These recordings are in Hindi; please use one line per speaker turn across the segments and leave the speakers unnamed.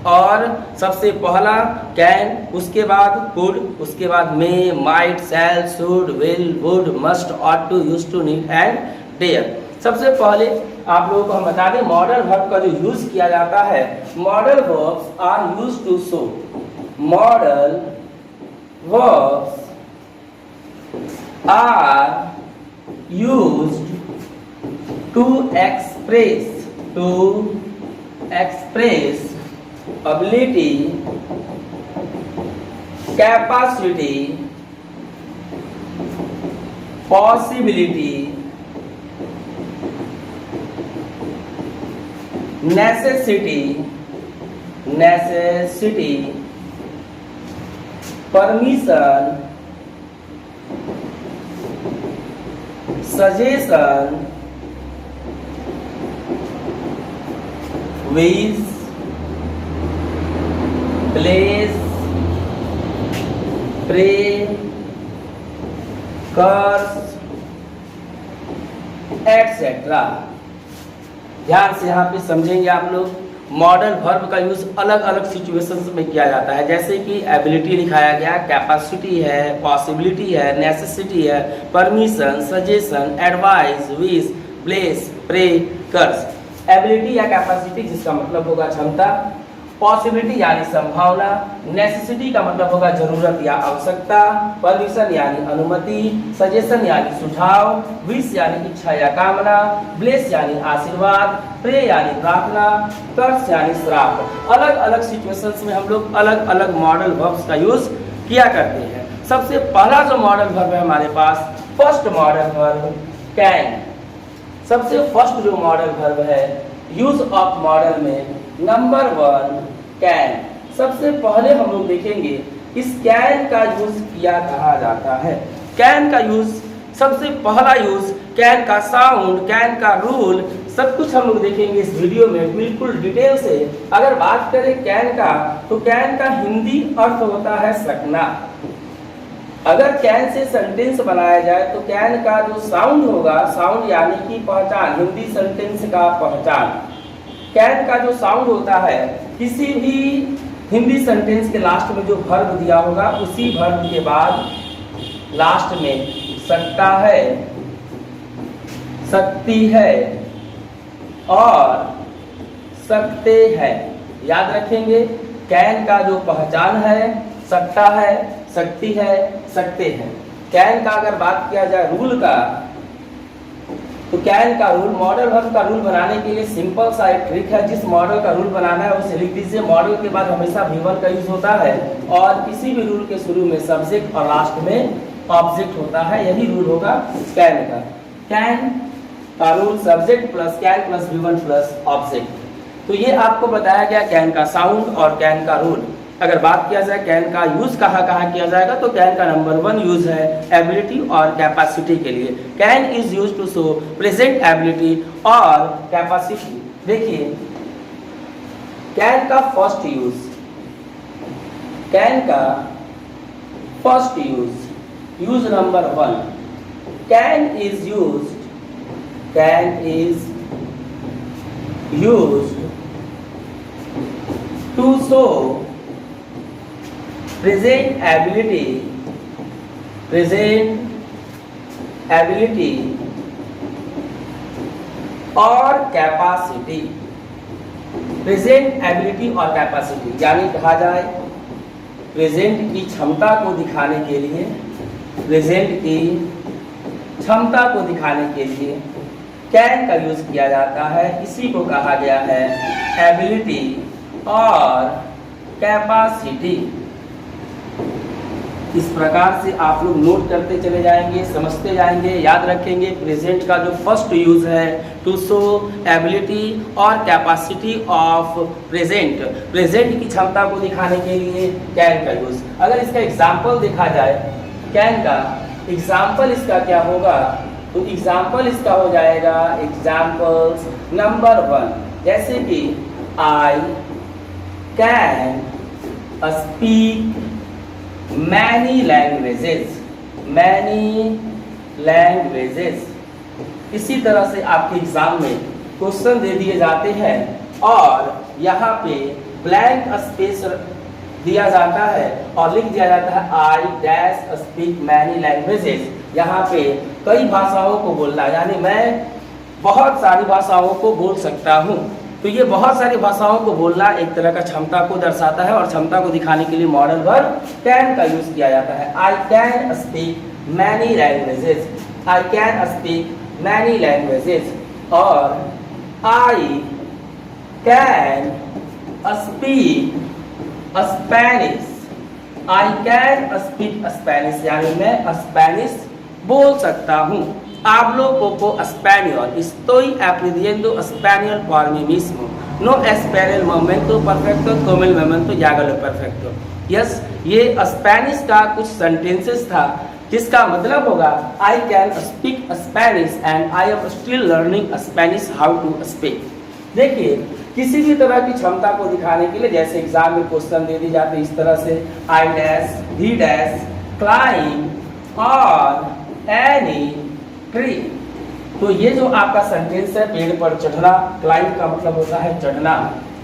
और सबसे पहला कैन, उसके बाद कुड, उसके बाद may, might, shall, should, will, would, must, ought to, used to, need and dare. सबसे पहले आप लोगों को हम बता दें मॉडल वर्ब का जो यूज किया जाता है, modal verbs are use to show, modal verbs are used to express ability, capacity, possibility, necessity, permission, suggestion, wish, place, pray, curse, etc. ध्यान से यहाँ पे समझेंगे आप लोग। मॉडल वर्ब का यूज अलग अलग सिचुएशंस में किया जाता है, जैसे कि एबिलिटी लिखाया गया, कैपेसिटी है, पॉसिबिलिटी है, नेसेसिटी है, permission, suggestion, advice, wish, place, pray, curse. Ability या कैपेसिटी जिसका मतलब होगा क्षमता, पॉसिबिलिटी यानी संभावना, नेसेसिटी का मतलब होगा जरूरत या आवश्यकता, परमिशन यानी अनुमति, सजेशन यानी सुझाव, विश यानी इच्छा या कामना, ब्लेस यानी आशीर्वाद, प्रे यानी प्रार्थना, कर्स यानी श्राप। अलग अलग सिचुएशंस में हम लोग अलग अलग मॉडल वर्ब्स का यूज किया करते हैं। सबसे पहला जो मॉडल वर्ब है हमारे पास, फर्स्ट मॉडल वर्ब कैन। सबसे फर्स्ट जो मॉडल वर्ब है यूज ऑफ मॉडल में नंबर 1 कैन। सबसे पहले हम लोग देखेंगे इस कैन का यूज किया कहा जाता है। कैन का यूज, सबसे पहला यूज, कैन का साउंड, कैन का रूल, सब कुछ हम लोग देखेंगे इस वीडियो में बिल्कुल डिटेल से। अगर बात करें कैन का, तो कैन का हिंदी अर्थ होता है सकना। अगर कैन से सेंटेंस बनाया जाए तो कैन का जो साउंड होगा, साउंड यानी कि पहचान, हिंदी सेंटेंस का पहचान। कैन का जो साउंड होता है, किसी भी हिंदी सेंटेंस के लास्ट में जो वर्ब दिया होगा उसी वर्ब के बाद लास्ट में सकता है, सकती है और सकते हैं। याद रखेंगे कैन का जो पहचान है, सकता है, सकती है, सकते हैं। कैन का अगर बात किया जाए रूल का, तो कैन का रूल, मॉडल वर्ब का रूल बनाने के लिए सिंपल सा एक ट्रिक है। जिस मॉडल का रूल बनाना है उसे लिख दीजिए। मॉडल के बाद हमेशा V1 का यूज होता है और किसी भी रूल के शुरू में सब्जेक्ट और लास्ट में ऑब्जेक्ट होता है। यही रूल होगा कैन का। कैन का rule subject plus can plus V1 plus object. तो ये आपको बताया गया कैन का साउंड और कैन का रूल। अगर बात किया जाए कैन का यूज कहाँ कहाँ किया जाएगा, तो कैन का नंबर 1 यूज है एबिलिटी और कैपेसिटी के लिए। Can is use to show present ability और कैपेसिटी। देखिए कैन का फर्स्ट यूज, कैन का first use number 1, can is used to show present ability और कैपेसिटी। प्रेजेंट एबिलिटी और कैपेसिटी यानी कहा जाए प्रेजेंट की क्षमता को दिखाने के लिए, प्रेजेंट की क्षमता को दिखाने के लिए कैन का यूज किया जाता है। इसी को कहा गया है एबिलिटी और कैपेसिटी। इस प्रकार से आप लोग नोट करते चले जाएंगे, समझते जाएंगे, याद रखेंगे। प्रेजेंट का जो फर्स्ट यूज है टू शो एबिलिटी और कैपेसिटी ऑफ प्रेजेंट, प्रेजेंट की क्षमता को दिखाने के लिए कैन का यूज। अगर इसका एग्जाम्पल देखा जाए कैन का, एग्जाम्पल इसका क्या होगा, तो एग्जाम्पल इसका हो जाएगा एग्जाम्पल्स नंबर 1, जैसे कि आई कैन स्पीक many languages। इसी तरह से आपके एग्जाम में क्वेश्चन दे दिए जाते हैं और यहाँ पे ब्लैंक स्पेस दिया जाता है और लिख दिया जाता है I dash speak many languages. यहाँ पे कई भाषाओं को बोलना, यानी मैं बहुत सारी भाषाओं को बोल सकता हूँ। तो ये बहुत सारी भाषाओं को बोलना एक तरह का क्षमता को दर्शाता है और क्षमता को दिखाने के लिए मॉडल वर्ब कैन का यूज किया जाता है। I can speak many languages, I can speak many languages. और I can speak Spanish, I can speak Spanish, यानी मैं स्पेनिश बोल सकता हूँ। Hablo poco español, estoy aprendiendo español por mí mismo. No espere el momento perfecto como el momento llega lo perfecto. Yes, ये स्पेनिश का कुछ सेंटेंसेस था जिसका मतलब होगा I can speak Spanish and I am still learning Spanish how to speak. देखिए, किसी भी तरह की क्षमता को दिखाने के लिए जैसे एग्जाम में क्वेश्चन दे दी जाते हैं इस तरह से I dash, he dash, climb on any tree. तो ये जो आपका सेंटेंस है पेड़ पर चढ़ना, क्लाइंब का मतलब होता है चढ़ना,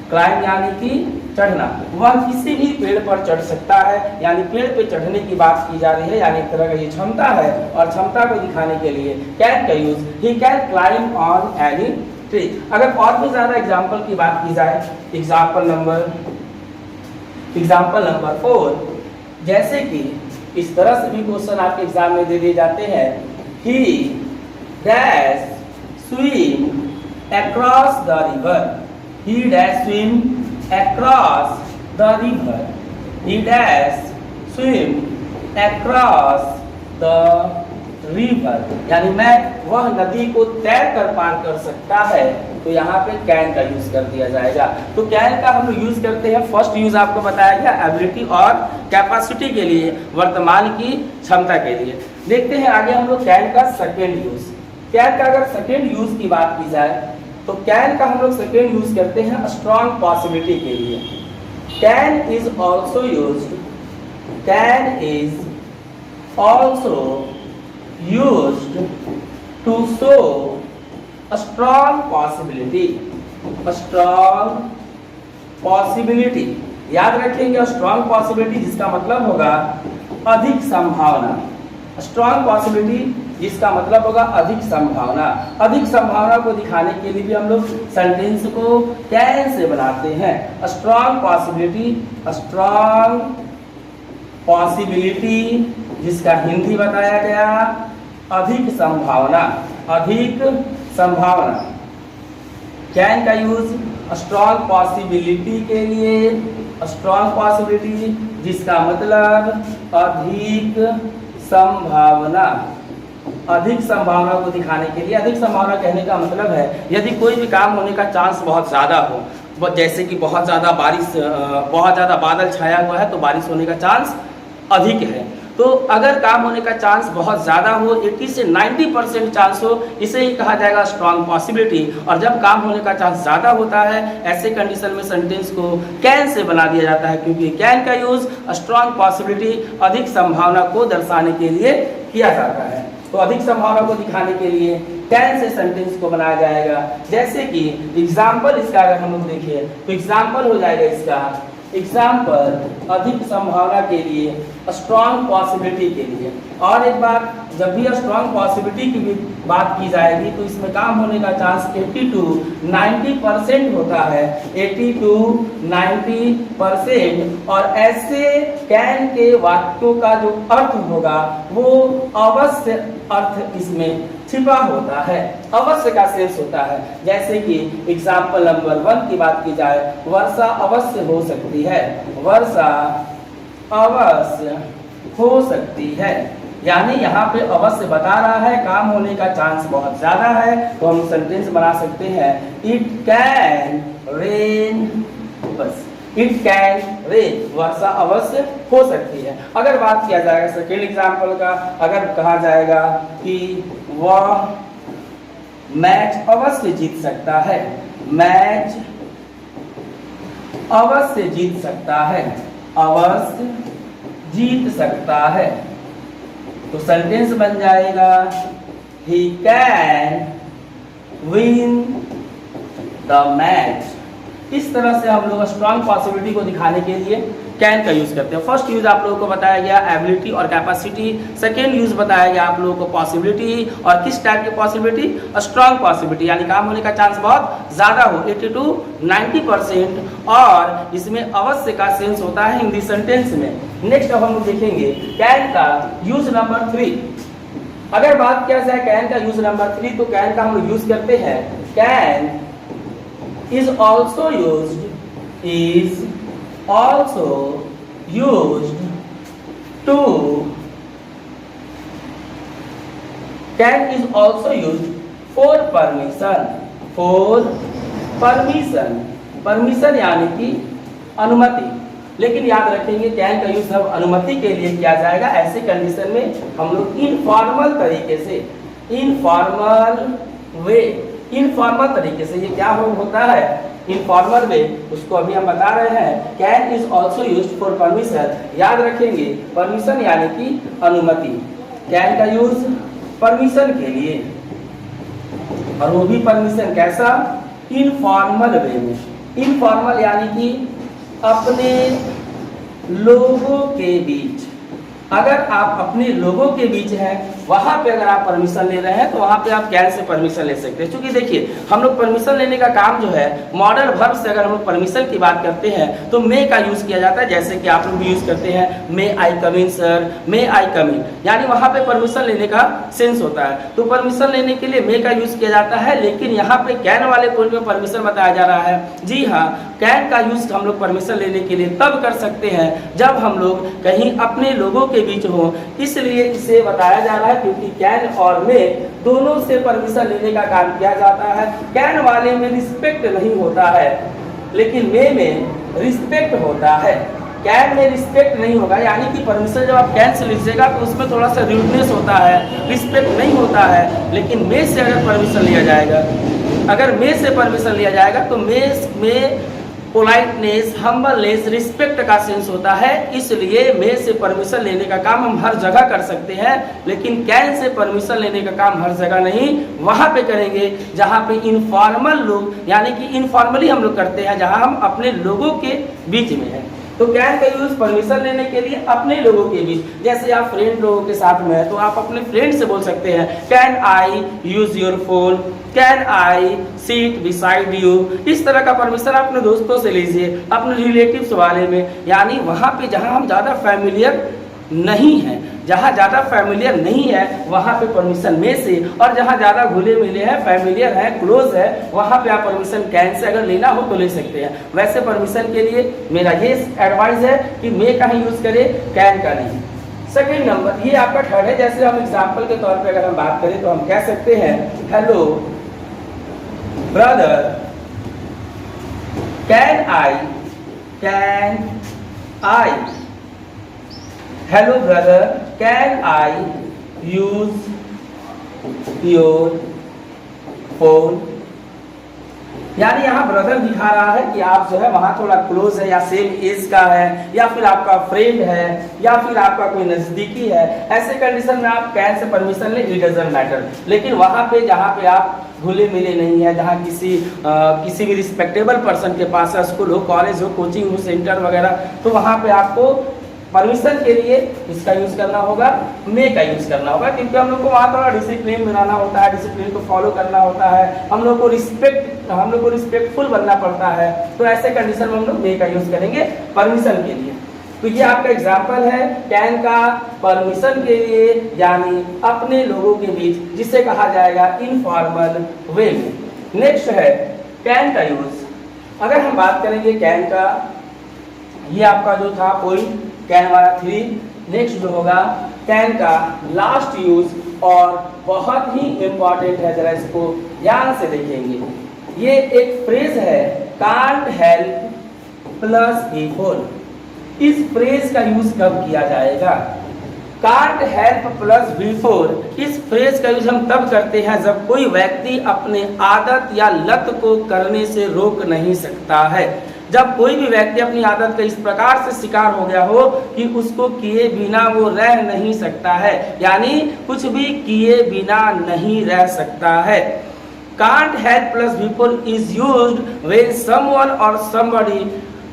क्लाइंब यानी कि चढ़ना, वह किसी भी पेड़ पर चढ़ सकता है, यानी पेड़ पे चढ़ने की बात की जा रही है, यानी एक तरह का ये क्षमता है। और क्षमता को दिखाने के लिए कैन का use, he can climb on any tree. अगर और भी ज्यादा एग्जाम्पल की बात की जाए, एग्जाम्पल नंबर 4, जैसे कि इस तरह से भी क्वेश्चन आपके एग्जाम में दे दिए जाते हैं। He dash swim across the river. He dash swim across the river. He dash swim across the river. यानी मैं वह नदी को तैर कर पार कर सकता है। तो यहाँ पे कैन का यूज कर दिया जाएगा। तो कैन का हम लोग यूज करते हैं, फर्स्ट यूज आपको बताया गया एबिलिटी और कैपेसिटी के लिए, वर्तमान की क्षमता के लिए। देखते हैं आगे हम लोग कैन का सेकेंड यूज। कैन का अगर सेकेंड यूज की बात की जाए तो कैन का हम लोग सेकेंड यूज करते हैं स्ट्रॉन्ग पॉसिबिलिटी के लिए। Can is also used, can is also used to show strong possibility. Strong possibility याद रखेंगे, स्ट्रॉन्ग पॉसिबिलिटी जिसका मतलब होगा अधिक संभावना। स्ट्रॉन्ग पॉसिबिलिटी जिसका मतलब होगा अधिक संभावना। अधिक संभावना को दिखाने के लिए भी हम लोग सेंटेंस को कैन से बनाते हैं। स्ट्रॉन्ग पॉसिबिलिटी, स्ट्रॉन्ग पॉसिबिलिटी जिसका हिंदी बताया गया अधिक संभावना, अधिक संभावना। कैन का यूज स्ट्रॉन्ग पॉसिबिलिटी के लिए, स्ट्रॉन्ग पॉसिबिलिटी जिसका मतलब अधिक संभावना। अधिक संभावना को दिखाने के लिए, अधिक संभावना कहने का मतलब है यदि कोई भी काम होने का चांस बहुत ज़्यादा हो, जैसे कि बहुत ज़्यादा बारिश, बहुत ज़्यादा बादल छाया हुआ है तो बारिश होने का चांस अधिक है। तो अगर काम होने का चांस बहुत ज़्यादा हो, 80 से 90% चांस हो, इसे ही कहा जाएगा स्ट्रॉन्ग पॉसिबिलिटी। और जब काम होने का चांस ज़्यादा होता है ऐसे कंडीशन में सेंटेंस को कैन से बना दिया जाता है, क्योंकि कैन का यूज़ स्ट्रॉन्ग पॉसिबिलिटी अधिक संभावना को दर्शाने के लिए किया जाता है। तो अधिक संभावना को दिखाने के लिए कैन से सेंटेंस को बनाया जाएगा। जैसे कि एग्जाम्पल इसका अगर हम लोग देखें तो एग्जाम्पल हो जाएगा इसका, एग्जाम्पल अधिक संभावना के लिए, स्ट्रॉन्ग पॉसिबिलिटी के लिए। और एक बात, जब भी स्ट्रॉन्ग पॉसिबिलिटी की भी बात की जाएगी तो इसमें काम होने का चांस 80 to 90% होता है, 80 to 90%। और ऐसे कैन के वाक्यों का जो अर्थ होगा वो अवश्य अर्थ इसमें छिपा होता है, अवश्य का सेंस होता है। जैसे कि एग्जाम्पल नंबर 1 की बात की जाए, वर्षा अवश्य हो सकती है, वर्षा अवश्य हो सकती है। यानी यहाँ पे अवश्य बता रहा है काम होने का चांस बहुत ज्यादा है, तो हम सेंटेंस बना सकते हैं इट कैन रेन। बस, इट कैन रेन, वर्षा अवश्य हो सकती है। अगर बात किया जाएगा सेकेंड एग्जाम्पल का, अगर कहा जाएगा कि वह मैच अवश्य जीत सकता है, मैच अवश्य जीत सकता है, अवश्य जीत सकता है, तो सेंटेंस बन जाएगा he can win the match, इस तरह से हम लोग स्ट्रॉन्ग पॉसिबिलिटी को दिखाने के लिए कैन का यूज़ करते हैं। फर्स्ट यूज़ आप लोगों को बताया गया एबिलिटी और कैपेसिटी, सेकेंड यूज़ बताया गया आप लोगों को पॉसिबिलिटी, और किस टाइप की पॉसिबिलिटी, स्ट्रॉन्ग पॉसिबिलिटी, यानी काम होने का चांस बहुत ज़्यादा हो 80 to 90%, और इसमें अवश्य का सेंस होता है हिंदी सेंटेंस में। नेक्स्ट अब हम लोग देखेंगे कैन का यूज़ नंबर 3। अगर बात किया जाए कैन का यूज़ नंबर 3, तो कैन का हम लोग यूज़ करते हैं can is also used to can is also used for permission यानी कि अनुमति। लेकिन याद रखेंगे कैन का यूज सब अनुमति के लिए किया जाएगा। ऐसे कंडीशन में हम लोग इनफॉर्मल तरीके से, इनफॉर्मल तरीके से, ये क्या होता है इनफॉर्मल वे, उसको अभी हम बता रहे हैं। Can is also used for permission, याद रखेंगे परमिशन यानी कि अनुमति। कैन का यूज परमिशन के लिए, और वो भी परमिशन कैसा, इनफॉर्मल वे में। इनफॉर्मल यानी कि अपने लोगों के बीच। अगर आप अपने लोगों के बीच हैं, वहां पे अगर आप परमिशन ले रहे हैं तो वहां पे आप कैन से परमिशन ले सकते हैं। क्योंकि देखिए हम लोग परमिशन लेने का काम जो है मॉडल वर्ब से अगर हम लोग परमिशन की बात करते हैं तो मे का यूज किया जाता है, जैसे कि आप लोग भी यूज करते हैं मे आई कम इन सर, मे आई कम इन, यानी वहां पे परमिशन लेने का सेंस होता है। तो परमिशन लेने के लिए मे का यूज किया जाता है, लेकिन यहाँ पे कैन वाले पॉइंट में परमिशन बताया जा रहा है। जी हाँ, कैन का यूज हम लोग परमिशन लेने के लिए तब कर सकते हैं जब हम लोग कहीं अपने लोगों के बीच हो, इसलिए इसे बताया जा रहा है क्योंकि कैन और मे दोनों से परमिशन लेने का काम किया जाता है। कैन वाले में रिस्पेक्ट नहीं होता है, लेकिन मे में रिस्पेक्ट होता है। कैन में रिस्पेक्ट नहीं होगा, यानी कि परमिशन जब आप कैन से लीजिएगा तो उसमें थोड़ा सा रूडनेस होता है, रिस्पेक्ट नहीं होता है। लेकिन मे से अगर परमिशन लिया जाएगा, अगर मे से परमिशन लिया जाएगा तो मे में पोलाइटनेस, हम्बलनेस, रिस्पेक्ट का सेंस होता है। इसलिए मे से परमिशन लेने का काम हम हर जगह कर सकते हैं, लेकिन कैन से परमिशन लेने का काम हर जगह नहीं, वहां पे करेंगे जहां पे इनफॉर्मल लोग, यानी कि इनफॉर्मली हम लोग करते हैं, जहां हम अपने लोगों के बीच में हैं। तो कैन का यूज परमिशन लेने के लिए अपने लोगों के बीच, जैसे आप फ्रेंड लोगों के साथ में है तो आप अपने फ्रेंड से बोल सकते हैं can I use your phone, can I seat beside you. इस तरह का परमिशन अपने दोस्तों से लीजिए, अपने रिलेटिव्स वाले में, यानी वहां पे जहां हम ज्यादा फैमिलियर नहीं है, जहां ज्यादा फैमिलियर नहीं है वहां पे परमिशन मे से, और जहां ज्यादा घुले मिले हैं, फैमिलियर है, क्लोज है, वहां पे आप परमिशन कैन से अगर लेना हो तो ले सकते हैं। वैसे परमिशन के लिए मेरा ये एडवाइस है कि मे का ही यूज करें, कैन का नहीं। सेकेंड नंबर, ये आपका थर्ड है। जैसे हम एग्जाम्पल के तौर पर अगर हम बात करें तो हम कह सकते हैं hello brother can I, hello brother can I use your phone. यानी यहाँ ब्रदर दिखा रहा है कि आप जो है वहां थोड़ा क्लोज है, या सेम एज का है, या फिर आपका फ्रेंड है, या फिर आपका कोई नजदीकी है। ऐसे कंडीशन में आप कैन से परमिशन ले, इट डजंट मैटर। लेकिन वहां पे जहाँ पे आप घुले मिले नहीं है, जहाँ किसी भी रिस्पेक्टेबल पर्सन के पास है, स्कूल हो, कॉलेज हो, कोचिंग हो, सेंटर वगैरह, तो वहां पे आपको परमिशन के लिए इसका यूज करना होगा, मे का यूज करना होगा। क्योंकि हम लोग को वहाँ थोड़ा डिसिप्लिन बनाना होता है, डिसिप्लिन को फॉलो करना होता है, हम लोग को रिस्पेक्टफुल बनना पड़ता है। तो ऐसे कंडीशन में हम लोग मे का यूज करेंगे परमिशन के लिए। तो ये आपका एग्जाम्पल है कैन का परमिशन के लिए, यानी अपने लोगों के बीच, जिसे कहा जाएगा इनफॉर्मल वे में। नेक्स्ट है कैन का यूज। अगर हम बात करेंगे कैन का, ये आपका जो था पॉइंट कैन वाला 3। नेक्स्ट जो होगा कैन का लास्ट यूज, और बहुत ही इंपॉर्टेंट है, जरा इसको ध्यान से देखेंगे। ये एक फ्रेज है कांट हेल्प प्लस बिफोर। इस फ्रेज का यूज कब किया जाएगा? कांट हेल्प प्लस बिफोर, इस फ्रेज का यूज हम तब करते हैं जब कोई व्यक्ति अपने आदत या लत को करने से रोक नहीं सकता है। जब कोई भी व्यक्ति अपनी आदत का इस प्रकार से शिकार हो गया हो कि उसको किए बिना वो रह नहीं सकता है, यानी कुछ भी किए बिना नहीं रह सकता है। can't help plus before is used when someone or somebody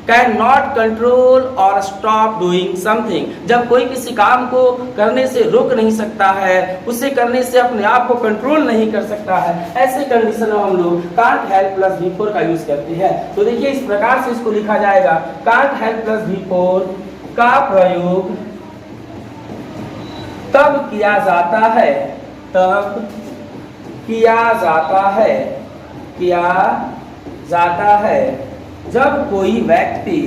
can not control और स्टॉप डूइंग समथिंग। जब कोई किसी काम को करने से रोक नहीं सकता है, उसे करने से अपने आप को कंट्रोल नहीं कर सकता है, ऐसे कंडीशन में हम लोग कांट हेल्प प्लस बिफोर का यूज करते हैं। तो देखिए इस प्रकार से इसको लिखा जाएगा, कांट हेल्प प्लस बिफोर का प्रयोग तब किया जाता है, तब किया जाता है, किया जाता है जब कोई व्यक्ति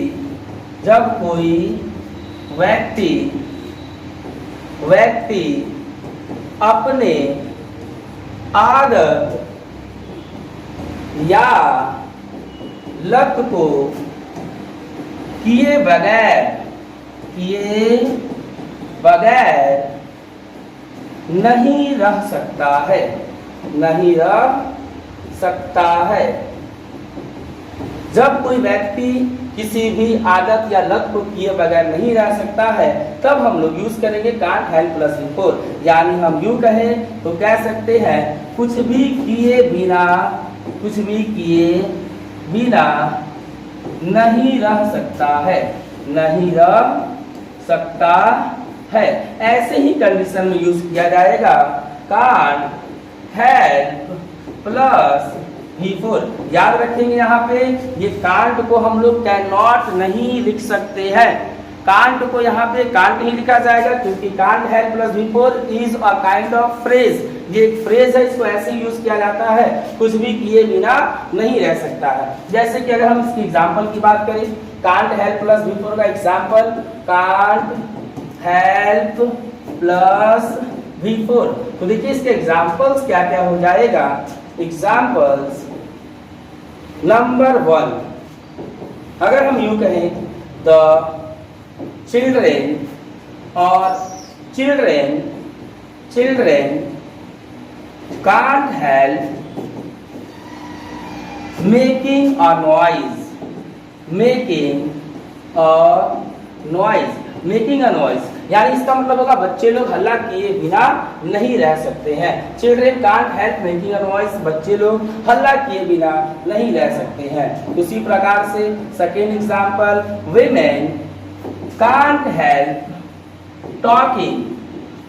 अपने आदत या लत को किए बगैर नहीं रह सकता है, नहीं रह सकता है। जब कोई व्यक्ति किसी भी आदत या लत को किए बगैर नहीं रह सकता है, तब हम लोग यूज करेंगे कांट हेल्प प्लस बिफोर। यानी हम यूं कहें तो कह सकते हैं कुछ भी किए बिना नहीं रह सकता है, नहीं रह सकता है। ऐसे ही कंडीशन में यूज किया जाएगा कांट हेल्प प्लस बिफोर। याद रखेंगे यहाँ पे ये कांट को हम लोग कैन नॉट नहीं लिख सकते हैं, कांट को यहाँ पे कांट ही लिखा जाएगा क्योंकि can't help plus before is a kind of phrase. ये एक फ्रेज है, इसको ऐसे यूज किया जाता है, कुछ भी किए बिना नहीं रह सकता है। जैसे कि अगर हम इसकी एग्जाम्पल की बात करें, कांट हेल्प प्लस बिफोर का example, can't help plus before. तो देखिए इसके एग्जाम्पल्स क्या क्या हो जाएगा। एग्जाम्पल्स नंबर 1, अगर हम यूं कहें द चिल्ड्रेन और children can't help making a noise, यानी इसका मतलब होगा बच्चे लोग हल्ला किए बिना नहीं रह सकते हैं। Children can't help making a noise, बच्चे लोग हल्ला किए बिना नहीं रह सकते हैं। उसी प्रकार से second example, women can't help talking,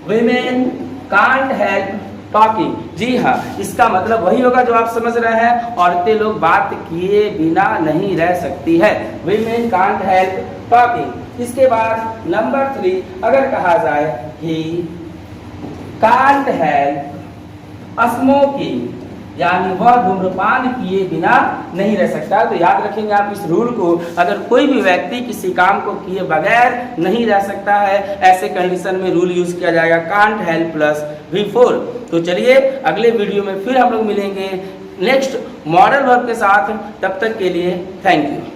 women can't help talking. जी हाँ, इसका मतलब वही होगा जो आप समझ रहे हैं, औरतें लोग बात किए बिना नहीं रह सकती है, विमेन कांट हेल्प टॉकिंग। इसके बाद नंबर 3, अगर कहा जाए ही कांट हेल्प स्मोकिंग, यानी वह धूम्रपान किए बिना नहीं रह सकता। तो याद रखेंगे आप इस रूल को, अगर कोई भी व्यक्ति किसी काम को किए बगैर नहीं रह सकता है, ऐसे कंडीशन में रूल यूज किया जाएगा कांट हेल्प प्लस बिफोर। तो चलिए अगले वीडियो में फिर हम लोग मिलेंगे नेक्स्ट मॉडल वर्ब के साथ, तब तक के लिए थैंक यू।